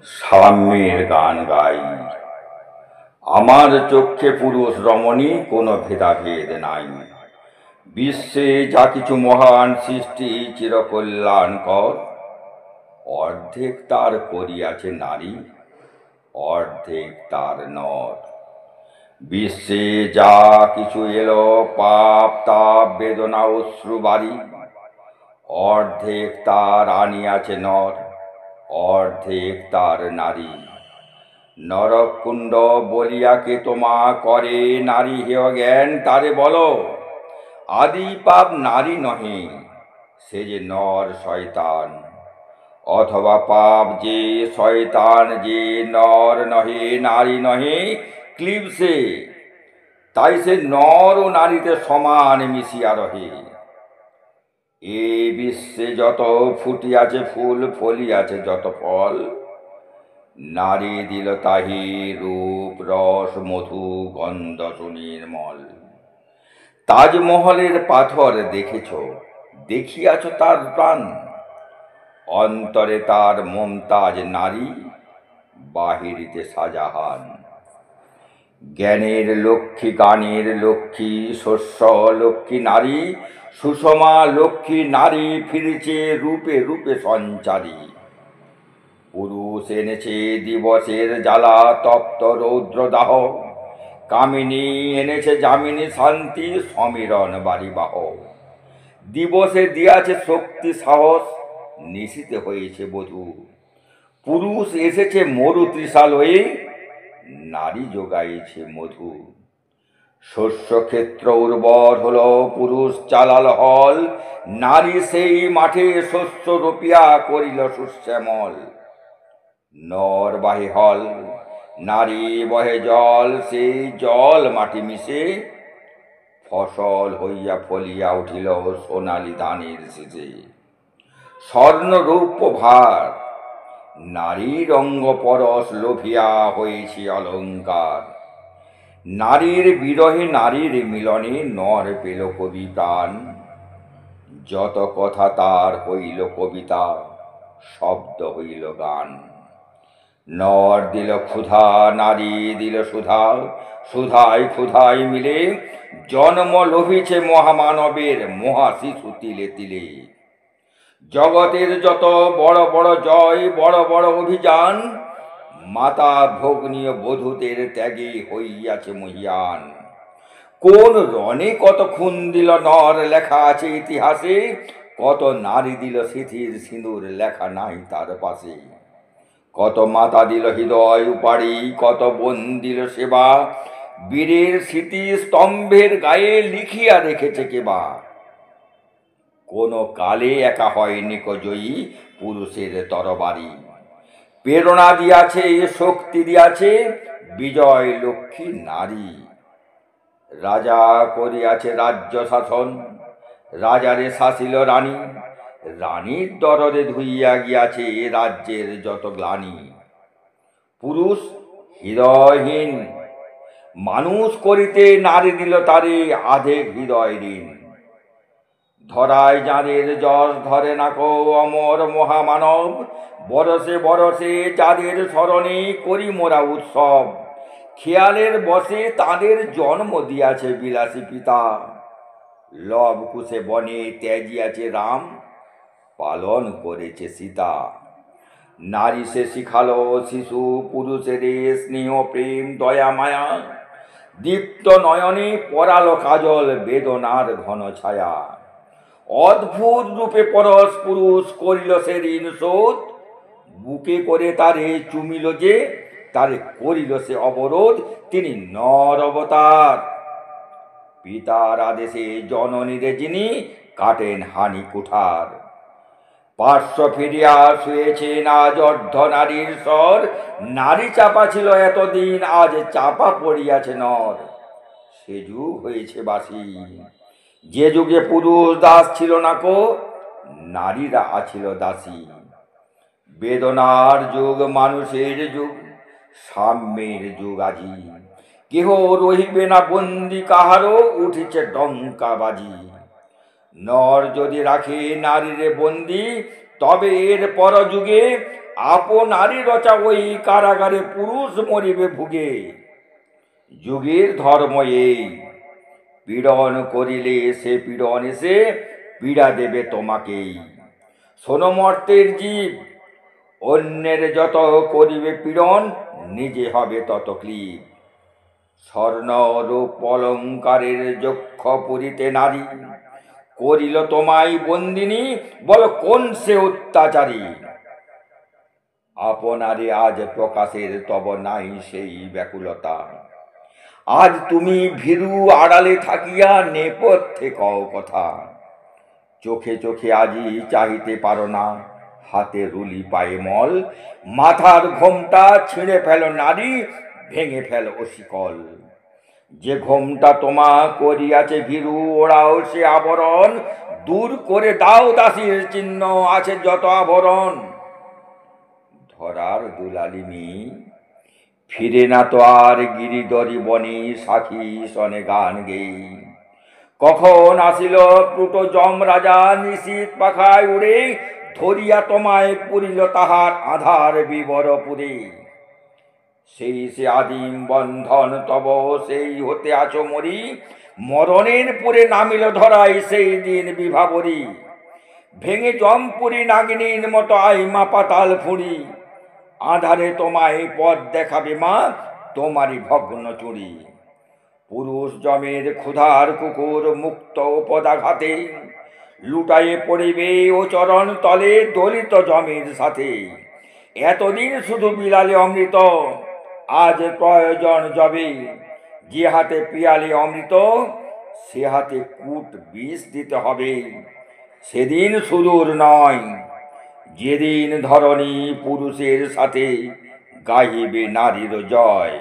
সাম্যের গান গাই। আমার চক্ষে পুরুষ রমণী কোনো ভেদাভেদ নাই। বিশ্বে যা কিছু মহান সৃষ্টি চিরকল্যাণকর, অর্ধেক তার করিয়াছে নারী, অর্ধেক তার নর। বিশ্বে যা কিছু এলো পাপ তাপ বেদনা অশ্রু বাড়ি, অর্ধেক তার আনিয়াছে নর, অর্ধেক তার নারী। নরকুণ্ড বলিয়াকে তোমা করে নারী হেয় জ্ঞান তারে বলো। আদি পাপ নারী নহে, সে যে নর শয়তান। অথবা পাপ যে শয়তান যে নর নহে নারী নহে ক্লিবসে, তাই সে নর ও নারীতে সমান মিশিয়া রহে। এ বিশ্বে যত ফুটিয়াছে ফুল ফলিয়াছে যত ফল, নারী দিল তাহি রূপ রস মধু গন্ধ সুনির্মল। তাজমহলের পাথর দেখেছ, দেখিয়াছ তার প্রাণ, অন্তরে তার মমতাজ নারী, বাহিরিতে শাহজাহান। জ্ঞানের লক্ষ্মী গানের লক্ষ্মী শস্য লক্ষ্মী নারী, সুষমা লক্ষ্মী নারী ফিরেছে রূপে রূপে সঞ্চারী। পুরুষ এনেছে দিবসের জ্বালা তপ্ত রৌদ্রদাহ, কামিনী এনেছে যামিনী শান্তি সমীরণ বাড়িবাহ। দিবসে দিয়াছে শক্তি সাহস, নিশীতে হয়েছে বধূ। পুরুষ এসেছে মরু তৃষালয়ে, নারী যোগাইছে মধু। শস্যক্ষেত্র উর্বর হলো পুরুষ চালাল হল, নারী সেই মাঠে শস্য রোপিয়া করিল সুশ্যামল। নর বাহে হল, নারী বহে জল, সেই জল মাটি মিশে ফসল হইয়া ফলিয়া উঠিল সোনালি ধানের শীষে। স্বর্ণ রৌপ্য ভার, নারীর অঙ্গ পরশ লোভিয়া হয়েছে অলঙ্কার। নারীর বিরহে নারীর মিলনে নর পেল কবি প্রাণ, যত কথা তার হইল কবিতা, শব্দ হইল গান। নর দিল ক্ষুধা নারী দিল সুধা, সুধায় ক্ষুধায় মিলে জন্ম লোভিছে মহামানবের মহা শিশু তিলে তিলে। জগতের যত বড় বড় জয় বড় বড় অভিযান, মাতা ভগ্নীয় বধূদের ত্যাগে হইয়াছে মহিয়ান। কোন রণে কত খুন দিল নর লেখা আছে ইতিহাসে, কত নারী দিল সিথির সিঁদুর লেখা নাই তার পাশে। কত মাতা দিল হৃদয় উপাড়ি, কত বোন দিল সেবা, বীরের স্মৃতি স্তম্ভের গায়ে লিখিয়া রেখেছে কেবা। কোন কালে একা হয়নি জয়ী পুরুষের তরবারি, প্রেরণা দিয়াছে শক্তি দিয়াছে বিজয় লক্ষ্মী নারী। রাজা করিয়াছে রাজ্য শাসন, রাজারে শাসিল রানী, রানীর দরদে ধুইয়া গিয়াছে রাজ্যের যত গ্লানি। পুরুষ হৃদয়হীন মানুষ করিতে নারী দিল তারে আধেক হৃদয় ঋণ। ধরায় যাদের যশ ধরে নাকো অমর মহামানব, বরসে বরসে যাদের স্মরণে করি মোরা উৎসব। খেয়ালের বসে তাদের জন্ম দিয়াছে বিলাসী পিতা, লব কুশে বনে ত্যাজিয়াছে রাম, পালন করেছে সীতা। নারী সে শিখালো শিশু পুরুষের স্নেহ প্রেম দয়া মায়া, দীপ্ত নয়নে পরালো কাজল বেদনার ঘন ছায়া। অদ্ভুত রূপে পরশ পুরুষ করিল সে ঋণ শোধ, বুকে করে তারে চুমিল যে তারে করিল সে অবরোধ। তিনি নর অবতার, পিতার আদেশে জননীরে যিনি কাটেন হানি কুঠার। পার্শ্ব ফিরিয়া শুয়েছেন আজ অর্ধ নারীর স্বর, নারী চাপা ছিল এতদিন আজ চাপা পড়িয়াছে নর। সে যুগ হয়েছে বাসি, যে যুগে পুরুষ দাস ছিল নাকো, নারীরা আছিল দাসী। বেদনার যুগ মানুষের যুগ, সাম্যের যুগ আজি। কেহ রহিবে না বন্দি কাহারও, উঠিছে ডঙ্কা বাজি। নর যদি রাখে নারীরে বন্দি, তবে এর পর যুগে আপনারই রচা ওই কারাগারে পুরুষ মরিবে ভুগে। যুগের ধর্ম এই, পীড়ন করিলে সে পীড়ন এসে পীড়া দেবে তোমাকেই। শোনো মর্তের জীব, অন্যের যত করিবে পীড়ন, নিজে হবে তত ক্লীব। স্বর্ণ রূপ অলঙ্কারের যক্ষ পুরিতে নারী, করিল তোমায় বন্দিনী, বল কোন সে অত্যাচারী। আপনারে আজ প্রকাশের তব নাই সেই ব্যাকুলতা, আজ তুমি ভীরু আড়ালে থাকিয়া নেপথ্যে কও কথা। চোখে চোখে আজি চাহিতে পারো না, হাতে রুলি পায়ে মল, মাথার ঘোমটা ছিঁড়ে ফেল নারী, ভেঙে ফেল শিকল। যে ঘোমটা তোমা করিয়াছে ভীরু, ওড়াও সে আবরণ, দূর করে দাও দাসীর চিহ্ন আছে যত আভরণ। ধরার দুলালিনী ফিরে না তো আর গিরিদরি বনে, সাখী সনে গান গেই। কখন আসিল প্লুটো যম রাজা, নিশীত পাখায় উড়ে, ধরিয়া তোমায় পুরিল তাহার আধার বিবরপুরে। সেই সে আদিম বন্ধন তব, সেই হতে আছো মরি, মরণের পুরে নামিল ধরাই সেই দিন বিভাবরী। ভেঙে জমপুরি নাগিনীর মতো আইমা পাতাল ফুঁড়ি, আধারে তোমায় পথ দেখাবে মা তোমারই ভগ্ন চুরি। পুরুষ জমের ক্ষুধার কুকুর মুক্ত পদাঘাতে, লুটায়ে পড়িবে ও চরণ তলে দলিত জমের সাথে। এতদিন শুধু বিলালে অমৃত, আজ প্রয়োজন যবে, যে হাতে পিয়ালে অমৃত সে হাতে কূট বিষ দিতে হবে। সেদিন সুদূর নয়, যেদিন ধরণী পুরুষের সাথে গাহিবে নারীর জয়।